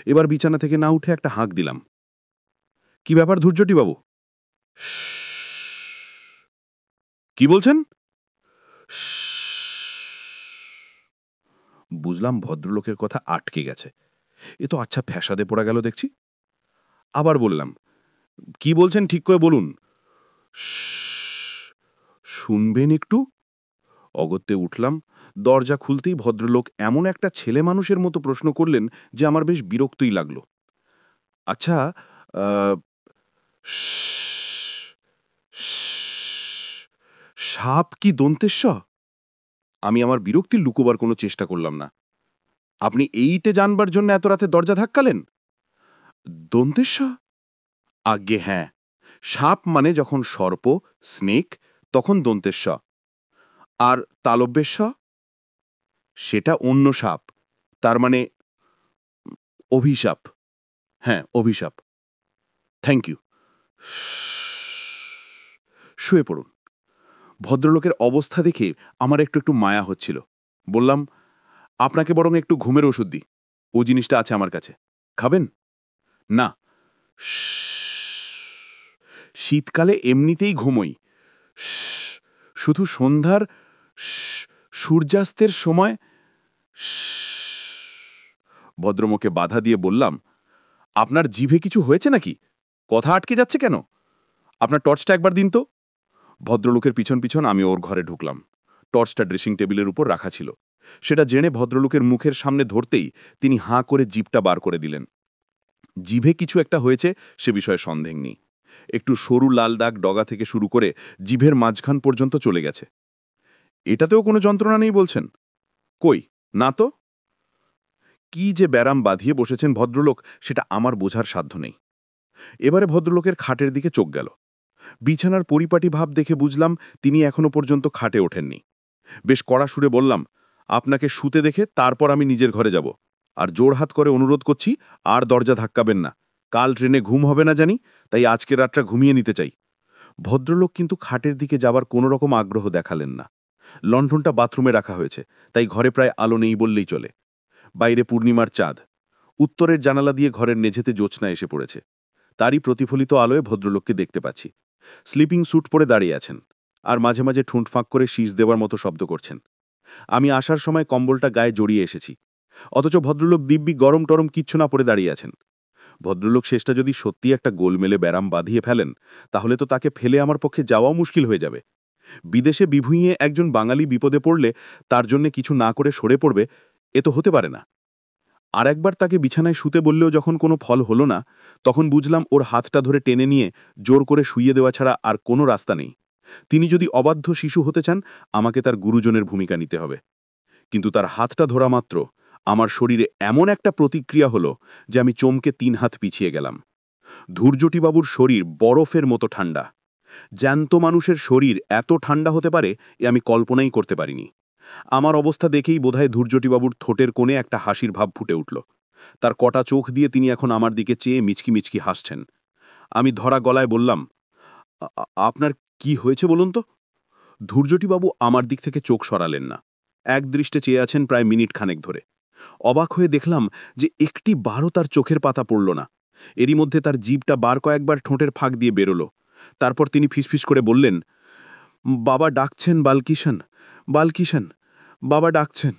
এবার বিছানা থেকে না উঠে একটা হাঁক দিলাম। কি ব্যাপার ধূর্যটিবাবু? কি বলছেন? বুঝলাম ভদ্রলোকের কথা আটকে গেছে। এ তো আচ্ছা ফ্যাসাদে পড়া গেল দেখছি। আবার বললাম, কি বলছেন ঠিক করে বলুন। শুনবেন একটু? অগত্যে উঠলাম। দরজা খুলতেই ভদ্রলোক এমন একটা ছেলে মানুষের মতো প্রশ্ন করলেন যে আমার বেশ বিরক্তই লাগল। আচ্ছা, সাপ কি দন্তেশ্ব? আমি আমার বিরক্তি লুকোবার কোনো চেষ্টা করলাম না। আপনি এইটে জানবার জন্য এত রাতে দরজা ধাক্কালেন? দন্তেশ্ব? আজ্ঞে হ্যাঁ। সাপ মানে যখন সর্প, স্নেক, তখন দন্তেশ্ব। আর তালব্যেশ্ব? সেটা অন্য সাপ। তার মানে অভিশাপ। হ্যাঁ, অভিশাপ। Thank you. শুয়ে পড়ুন। ভদ্রলোকের অবস্থা দেখে আমার একটু একটু মায়া হচ্ছিল। বললাম, আপনাকে বরং একটু ঘুমের ওষুধ দিই। ও জিনিসটা আছে আমার কাছে, খাবেন? না, শীতকালে এমনিতেই ঘুমোই। শুধু সন্ধ্যার সূর্যাস্তের সময়। ভদ্রমুখে বাধা দিয়ে বললাম, আপনার জিভে কিছু হয়েছে নাকি? কথা আটকে যাচ্ছে কেন? আপনার টর্চটা একবার দিন তো। ভদ্রলোকের পিছন পিছন আমি ওর ঘরে ঢুকলাম। টর্চটা ড্রেসিং টেবিলের উপর রাখা ছিল। সেটা জেনে ভদ্রলোকের মুখের সামনে ধরতেই তিনি হাঁ করে জিভটা বার করে দিলেন। জিভে কিছু একটা হয়েছে, সে বিষয়ে সন্দেহ নেই। একটু সরু লাল দাগ ডগা থেকে শুরু করে জিভের মাঝখান পর্যন্ত চলে গেছে। এটাতেও কোনো যন্ত্রণা নেই বলছেন? কই, না তো। কি যে ব্যারাম বাঁধিয়ে বসেছেন ভদ্রলোক, সেটা আমার বোঝার সাধ্য নেই। এবারে ভদ্রলোকের খাটের দিকে চোখ গেল। বিছানার পরিপাটি ভাব দেখে বুঝলাম তিনি এখনো পর্যন্ত খাটে ওঠেননি। বেশ কড়া সুরে বললাম, আপনাকে শুতে দেখে তারপর আমি নিজের ঘরে যাব। আর জোড়হাত করে অনুরোধ করছি, আর দরজা ধাক্কাবেন না। কাল ট্রেনে ঘুম হবে না জানি, তাই আজকের রাতটা ঘুমিয়ে নিতে চাই। ভদ্রলোক কিন্তু খাটের দিকে যাবার কোনো রকম আগ্রহ দেখালেন না। লণ্ঠনটা বাথরুমে রাখা হয়েছে, তাই ঘরে প্রায় আলো নেই বললেই চলে। বাইরে পূর্ণিমার চাঁদ, উত্তরের জানালা দিয়ে ঘরের মেঝেতে জ্যোৎস্না এসে পড়েছে। তারই প্রতিফলিত আলোয় ভদ্রলোককে দেখতে পাচ্ছি। স্লিপিং স্যুট পরে দাঁড়িয়ে আছেন, আর মাঝে মাঝে ঠুঁট ফাঁক করে শীষ দেওয়ার মতো শব্দ করছেন। আমি আসার সময় কম্বলটা গায়ে জড়িয়ে এসেছি, অথচ ভদ্রলোক দিব্যি গরম টরম কিচ্ছু না পরে দাঁড়িয়ে আছেন। ভদ্রলোক শেষটা যদি সত্যি একটা গোলমেলে ব্যারাম বাঁধিয়ে ফেলেন, তাহলে তো তাকে ফেলে আমার পক্ষে যাওয়াও মুশকিল হয়ে যাবে। বিদেশে বিভুঁইয়ে একজন বাঙালি বিপদে পড়লে তার জন্য কিছু না করে সরে পড়বে, এ তো হতে পারে না। আর একবার তাকে বিছানায় শুতে বললেও যখন কোনো ফল হলো না, তখন বুঝলাম ওর হাতটা ধরে টেনে নিয়ে জোর করে শুইয়ে দেওয়া ছাড়া আর কোনো রাস্তা নেই। তিনি যদি অবাধ্য শিশু হতে চান, আমাকে তার গুরুজনের ভূমিকা নিতে হবে। কিন্তু তার হাতটা ধরা মাত্র আমার শরীরে এমন একটা প্রতিক্রিয়া হলো যে আমি চমকে 3 হাত পিছিয়ে গেলাম। ধূর্যটিবাবুর শরীর বরফের মতো ঠান্ডা। জ্যান্ত মানুষের শরীর এত ঠান্ডা হতে পারে এ আমি কল্পনাই করতে পারিনি। আমার অবস্থা দেখেই বোধহয় ধূর্যটিবাবুর ঠোঁটের কোণে একটা হাসির ভাব ফুটে উঠল। তার কটা চোখ দিয়ে তিনি এখন আমার দিকে চেয়ে মিচকি মিচকি হাসছেন। আমি ধরা গলায় বললাম, আপনার কি হয়েছে বলুন তো? ধূর্যটিবাবু আমার দিক থেকে চোখ সরালেন না, একদৃষ্টে চেয়ে আছেন প্রায় মিনিট খানেক ধরে। অবাক হয়ে দেখলাম যে একটি বারও তার চোখের পাতা পড়ল না। এরই মধ্যে তার জিভটা বার কয়েকবার ঠোঁটের ফাঁক দিয়ে বেরোল। তারপর তিনি ফিসফিস করে বললেন, বাবা ডাকছেন বালকিষাণ, বালকিষাণ, বাবা ডাকছেন।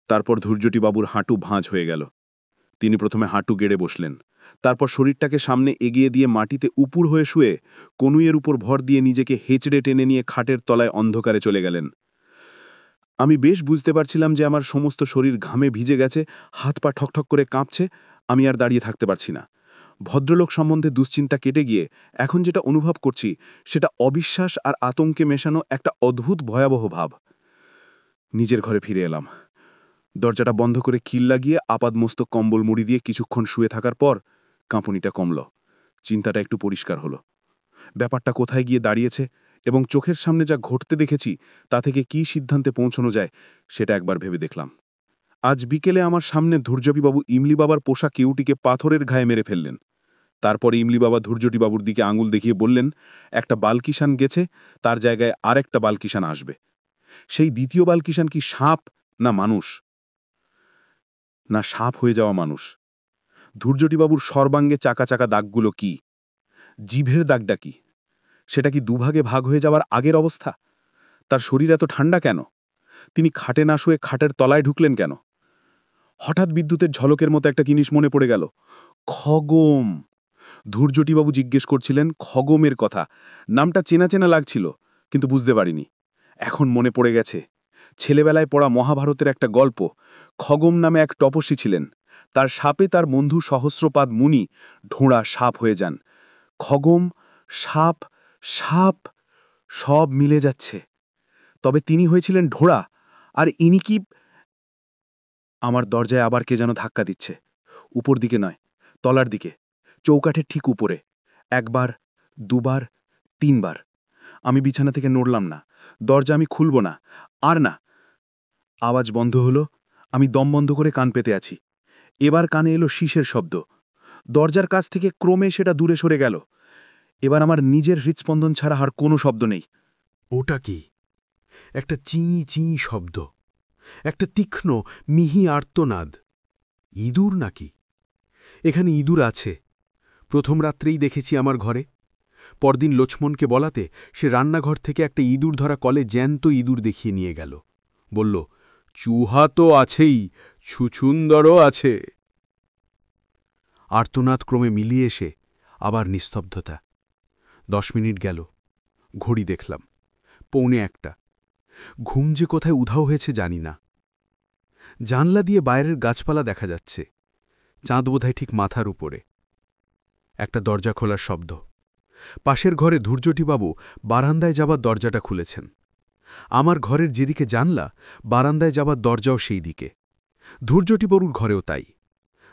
তারপর ধূর্যটিবাবুর হাঁটু ভাঁজ হয়ে গেল। তিনি প্রথমে হাঁটু গেড়ে বসলেন, তারপর শরীরটাকে সামনে এগিয়ে দিয়ে মাটিতে উপুর হয়ে শুয়ে কনুইয়ের উপর ভর দিয়ে নিজেকে হেঁচড়ে টেনে নিয়ে খাটের তলায় অন্ধকারে চলে গেলেন। আমি বেশ বুঝতে পারছিলাম যে আমার সমস্ত শরীর ঘামে ভিজে গেছে, হাত পা ঠকঠক করে কাঁপছে, আমি আর দাঁড়িয়ে থাকতে পারছি না। ভদ্রলোক সম্বন্ধে দুশ্চিন্তা কেটে গিয়ে এখন যেটা অনুভব করছি সেটা অবিশ্বাস আর আতঙ্কে মেশানো একটা অদ্ভুত ভয়াবহ ভাব। নিজের ঘরে ফিরে এলাম। দরজাটা বন্ধ করে খিল লাগিয়ে আপাদমস্তক কম্বল মুড়ি দিয়ে কিছুক্ষণ শুয়ে থাকার পর কাঁপুনিটা কমল, চিন্তাটা একটু পরিষ্কার হলো। ব্যাপারটা কোথায় গিয়ে দাঁড়িয়েছে এবং চোখের সামনে যা ঘটতে দেখেছি তা থেকে কী সিদ্ধান্তে পৌঁছানো যায় সেটা একবার ভেবে দেখলাম। আজ বিকেলে আমার সামনে ধূর্যটিবাবু ইমলি বাবার পোষা কেউটিকে পাথরের ঘায়ে মেরে ফেললেন। তারপরে ইমলি বাবা ধূর্যটিবাবুর দিকে আঙুল দেখিয়ে বললেন, একটা বালকিষাণ গেছে, তার জায়গায় আরেকটা বালকিষাণ আসবে। সেই দ্বিতীয় বালকিষাণ কি সাপ না মানুষ? না সাপ হয়ে যাওয়া মানুষ। ধূর্যটিবাবুর সর্বাঙ্গে চাকা চাকা দাগগুলো কি? জিভের দাগটা কি? সেটা কি দুভাগে ভাগ হয়ে যাওয়ার আগের অবস্থা? তার শরীর এত ঠান্ডা কেন? তিনি খাটে না শুয়ে খাটের তলায় ঢুকলেন কেন? হঠাৎ বিদ্যুতের ঝলকের মতো একটা জিনিস মনে পড়ে গেল, খগম। ধূর্যটিবাবু জিজ্ঞেস করছিলেন খগমের কথা। নামটা চেনা চেনা লাগছিল, কিন্তু বুঝতে পারিনি। এখন মনে পড়ে গেছে, ছেলেবেলায় পড়া মহাভারতের একটা গল্প। খগম নামে এক তপস্বী ছিলেন, তার সাপে তার বন্ধু সহস্রপাদ মুনি ঢোঁড়া সাপ হয়ে যান। খগম, সাপ, সাপ, সব মিলে যাচ্ছে। তবে তিনি হয়েছিলেন ঢোঁড়া, আর ইনি কি? আমার দরজায় আবার কে যেন ধাক্কা দিচ্ছে, উপর দিকে নয়, তলার দিকে, চৌকাঠের ঠিক উপরে। একবার, দুবার, 3 বার। আমি বিছানা থেকে নড়লাম না, দরজা আমি খুলব না, আর না। আওয়াজ বন্ধ হলো, আমি দম বন্ধ করে কান পেতে আছি। এবার কানে এলো শীষের শব্দ। দরজার কাছ থেকে ক্রমে সেটা দূরে সরে গেল। এবার আমার নিজের হৃৎস্পন্দন ছাড়া আর কোনো শব্দ নেই। ওটা কি? একটা চিঁ চিঁ শব্দ, একটা তীক্ষ্ণ মিহি আর্তনাদ। ইঁদুর নাকি? এখানে ইঁদুর আছে। প্রথম রাত্রেই দেখেছি আমার ঘরে। পরদিন লক্ষ্মণকে বলাতে সে রান্নাঘর থেকে একটা ইঁদুর ধরা কলে জ্যান্ত ইঁদুর দেখিয়ে নিয়ে গেল। বলল, চুহা তো আছেই, ছুছুন্দরও আছে। আর্তনাদ ক্রমে মিলিয়ে এসে আবার নিস্তব্ধতা। 10 মিনিট গেল, ঘড়ি দেখলাম 1:45। ঘুম যে কোথায় উধাও হয়েছে জানি না। জানলা দিয়ে বাইরের গাছপালা দেখা যাচ্ছে, চাঁদ বোধহয় ঠিক মাথার উপরে। একটা দরজা খোলার শব্দ। পাশের ঘরে ধূর্যটিবাবু বারান্দায় যাবার দরজাটা খুলেছেন। আমার ঘরের যেদিকে জানলা, বারান্দায় যাবার দরজাও সেই দিকে। ধূর্যটিবাবুর ঘরেও তাই।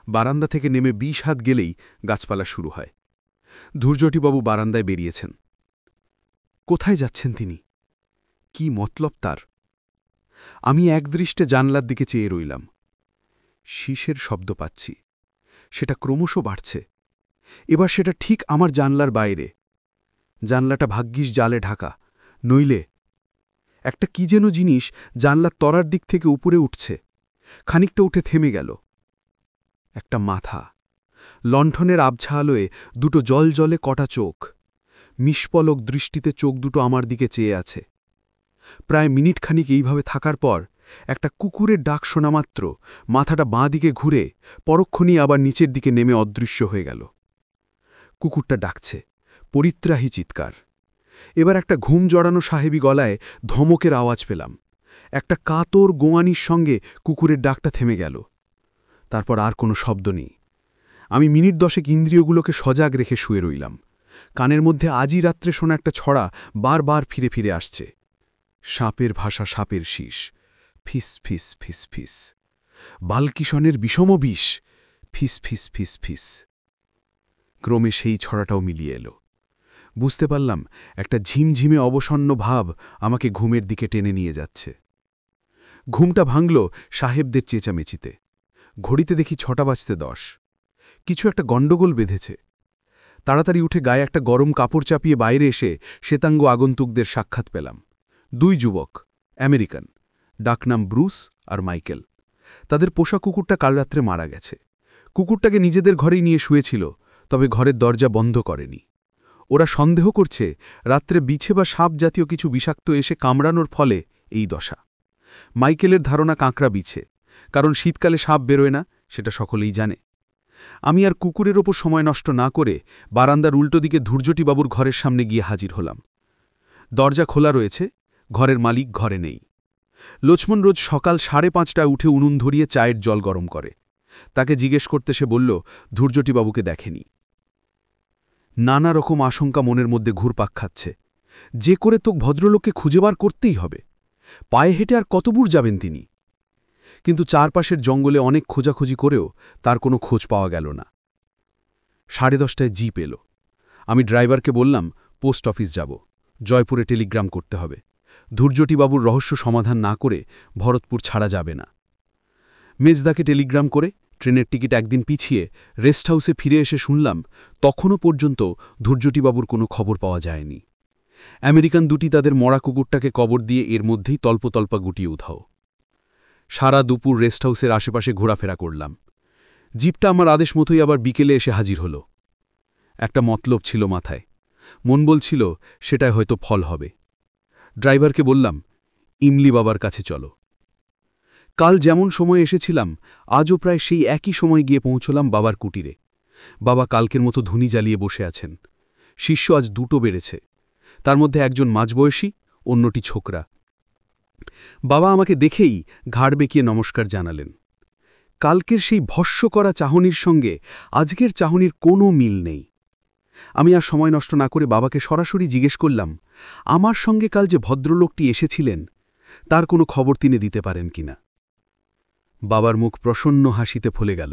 বারান্দা থেকে নেমে 20 হাত গেলেই গাছপালা শুরু হয়। ধূর্যটিবাবু বারান্দায় বেরিয়েছেন। কোথায় যাচ্ছেন তিনি? কি মতলব তার? আমি একদৃষ্টে জানলার দিকে চেয়ে রইলাম। শীষের শব্দ পাচ্ছি। সেটা ক্রমশ বাড়ছে। এবার সেটা ঠিক আমার জানলার বাইরে। জানলাটা ভাগ্যিস জালে ঢাকা, নইলে একটা কি যেন জিনিস জানলার তরার দিক থেকে উপরে উঠছে। খানিকটা উঠে থেমে গেল। একটা মাথা, লণ্ঠনের আবছা আলোয় দুটো জলজলে কটা চোখ, মিষ্পলক দৃষ্টিতে চোখ দুটো আমার দিকে চেয়ে আছে। প্রায় মিনিটখানিক এইভাবে থাকার পর একটা কুকুরের ডাক শোনামাত্র মাথাটা বাঁ দিকে ঘুরে পরক্ষণেই আবার নিচের দিকে নেমে অদৃশ্য হয়ে গেল। কুকুরটা ডাকছে, পরিত্রাহী চিৎকার। এবার একটা ঘুম জড়ানো সাহেবী গলায় ধমকের আওয়াজ পেলাম। একটা কাতর গোয়ানির সঙ্গে কুকুরের ডাকটা থেমে গেল। তারপর আর কোনো শব্দ নেই। আমি মিনিট 10 ইন্দ্রিয়গুলোকে সজাগ রেখে শুয়ে রইলাম। কানের মধ্যে আজই রাত্রে শোনা একটা ছড়া বারবার ফিরে ফিরে আসছে। সাপের ভাষা, সাপের শীষ, ফিস ফিস ফিস ফিস। বালকিশনের বিষম বিষ, ফিস ফিস ফিস ফিস। ক্রমে সেই ছড়াটাও মিলিয়ে এলো। বুঝতে পারলাম একটা ঝিমঝিমে অবসন্ন ভাব আমাকে ঘুমের দিকে টেনে নিয়ে যাচ্ছে। ঘুমটা ভাঙল সাহেবদের চেঁচামেচিতে। ঘড়িতে দেখি 6টা বাজতে 10। কিছু একটা গণ্ডগোল বেঁধেছে। তাড়াতাড়ি উঠে গায়ে একটা গরম কাপড় চাপিয়ে বাইরে এসে শ্বেতাঙ্গ আগন্তুকদের সাক্ষাৎ পেলাম। 2 যুবক, আমেরিকান, ডাকনাম ব্রুস আর মাইকেল। তাদের পোষা কুকুরটা কাল রাত্রে মারা গেছে। কুকুরটাকে নিজেদের ঘরেই নিয়ে শুয়েছিল, তবে ঘরের দরজা বন্ধ করেনি। ওরা সন্দেহ করছে রাত্রে বিছে বা সাপ জাতীয় কিছু বিষাক্ত এসে কামড়ানোর ফলে এই দশা। মাইকেলের ধারণা কাঁকড়া বিছে, কারণ শীতকালে সাপ বেরোয় না, সেটা সকলেই জানে। আমি আর কুকুরের ওপর সময় নষ্ট না করে বারান্দার উল্টো দিকে ধূর্যটিবাবুর ঘরের সামনে গিয়ে হাজির হলাম। দরজা খোলা রয়েছে, ঘরের মালিক ঘরে নেই। লক্ষ্মণ রোজ সকাল 5:30টায় উঠে উনুন ধরিয়ে চায়ের জল গরম করে। তাকে জিজ্ঞেস করতে সে বলল ধূর্যটিবাবুকে দেখেনি। নানা রকম আশঙ্কা মনের মধ্যে ঘুরপাক খাচ্ছে। যে করে তোক ভদ্রলোককে খুঁজে বার করতেই হবে। পায়ে হেঁটে আর কতদূর যাবেন তিনি? কিন্তু চারপাশের জঙ্গলে অনেক খোঁজাখুঁজি করেও তার কোনো খোঁজ পাওয়া গেল না। 10:30টায় জিপ এলো। আমি ড্রাইভারকে বললাম পোস্ট অফিস যাব, জয়পুরে টেলিগ্রাম করতে হবে। ধূর্যটিবাবুর রহস্য সমাধান না করে ভরতপুর ছাড়া যাবে না। মেজদাকে টেলিগ্রাম করে ট্রেনের টিকিট একদিন পিছিয়ে রেস্ট হাউসে ফিরে এসে শুনলাম তখনও পর্যন্ত ধূর্যটিবাবুর কোনো খবর পাওয়া যায়নি। আমেরিকান দুটি তাদের মরা কুকুরটাকে কবর দিয়ে এর মধ্যেই তল্পতল্পা গুটিয়ে উধাও। সারা দুপুর রেস্ট হাউসের আশেপাশে ঘোরাফেরা করলাম। জিপটা আমার আদেশ মতোই আবার বিকেলে এসে হাজির হল। একটা মতলব ছিল মাথায়, মন বলছিল সেটাই হয়তো ফল হবে। ড্রাইভারকে বললাম ইমলি বাবার কাছে চলো। কাল যেমন সময় এসেছিলাম আজও প্রায় সেই একই সময় গিয়ে পৌঁছলাম বাবার কুটিরে। বাবা কালকের মতো ধুনি জ্বালিয়ে বসে আছেন। শিষ্য আজ 2টো বেড়েছে, তার মধ্যে একজন মাঝবয়সী, অন্যটি ছোকরা। বাবা আমাকে দেখেই ঘাড় বেঁকিয়ে নমস্কার জানালেন। কালকের সেই ভস্য করা চাহনির সঙ্গে আজকের চাহনির কোনো মিল নেই। আমি আর সময় নষ্ট না করে বাবাকে সরাসরি জিজ্ঞেস করলাম আমার সঙ্গে কাল যে ভদ্রলোকটি এসেছিলেন তার কোনো খবর তিনি দিতে পারেন কিনা। বাবার মুখ প্রসন্ন হাসিতে ফলে গেল।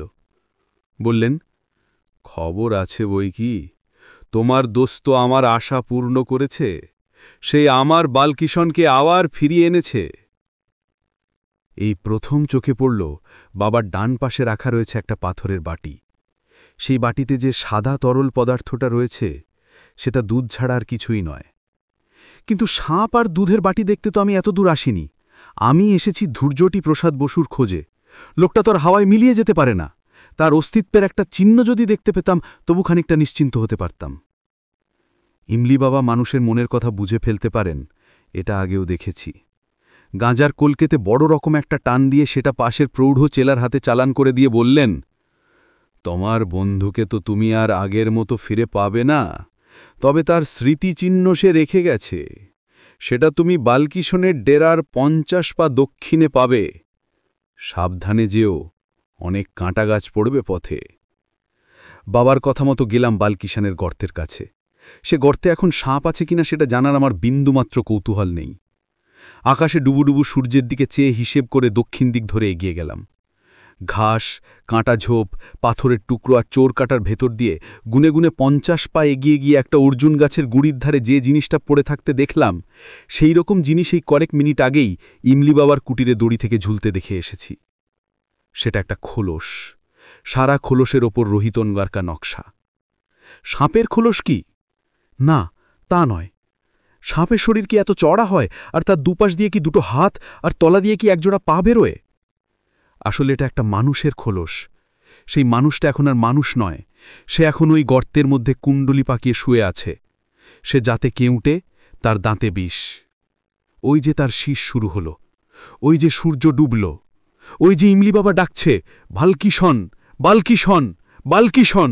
বললেন, খবর আছে বই কি, তোমার দোস্ত আমার আশা পূর্ণ করেছে, সেই আমার বালকিশনকে আবার ফিরিয়ে এনেছে। এই প্রথম চোখে পড়ল বাবার ডান পাশে রাখা রয়েছে একটা পাথরের বাটি। সেই বাটিতে যে সাদা তরল পদার্থটা রয়েছে সেটা দুধ ছাড়া আর কিছুই নয়। কিন্তু সাপ আর দুধের বাটি দেখতে তো আমি এত দূর আসিনি। আমি এসেছি ধূর্যটি প্রসাদ বসুর খোঁজে। লোকটা তো আর হাওয়ায় মিলিয়ে যেতে পারে না। তার অস্তিত্বের একটা চিহ্ন যদি দেখতে পেতাম তবু খানিকটা নিশ্চিন্ত হতে পারতাম। ইমলি বাবা মানুষের মনের কথা বুঝে ফেলতে পারেন, এটা আগেও দেখেছি। গাঁজার কলকেতে বড় রকম একটা টান দিয়ে সেটা পাশের প্রৌঢ় চেলার হাতে চালান করে দিয়ে বললেন, তোমার বন্ধুকে তো তুমি আর আগের মতো ফিরে পাবে না, তবে তার স্মৃতিচিহ্ন সে রেখে গেছে। সেটা তুমি বালকিশনের ডেরার 50 পা দক্ষিণে পাবে। সাবধানে যেও, অনেক কাঁটা গাছ পড়বে পথে। বাবার কথা মতো গেলাম বালকিশনের গর্তের কাছে। সে গর্তে এখন সাপ আছে কিনা সেটা জানার আমার বিন্দুমাত্র কৌতূহল নেই। আকাশে ডুবুডুবু সূর্যের দিকে চেয়ে হিসেব করে দক্ষিণ দিক ধরে এগিয়ে গেলাম। ঘাস, কাঁটা ঝোপ, পাথরের টুকরো আর চোর কাটার ভেতর দিয়ে গুনে গুনে 50 পা এগিয়ে গিয়ে একটা অর্জুন গাছের গুড়ির ধারে যে জিনিসটা পড়ে থাকতে দেখলাম, সেই রকম জিনিস এই কয়েক মিনিট আগেই ইমলি বাবার কুটিরে দড়ি থেকে ঝুলতে দেখে এসেছি। সেটা একটা খোলস, সারা খোলসের ওপর রোহিতনগারকা নকশা। সাপের খোলস কি? না, তা নয়। সাপের শরীর কি এত চড়া হয়, আর তার দুপাশ দিয়ে কি দুটো হাত আর তলা দিয়ে কি একজোড়া পা বেরোয়? আসলে এটা একটা মানুষের খোলস। সেই মানুষটা এখন আর মানুষ নয়, সে এখন ওই গর্তের মধ্যে কুণ্ডলি পাকিয়ে শুয়ে আছে। সে যাতে কেউটে, তার দাঁতে বিষ। ওই যে তার শীষ শুরু হল, ওই যে সূর্য ডুবল, ওই যে ইমলি বাবা ডাকছে, বালকিশন, বালকিশন, বালকিশন।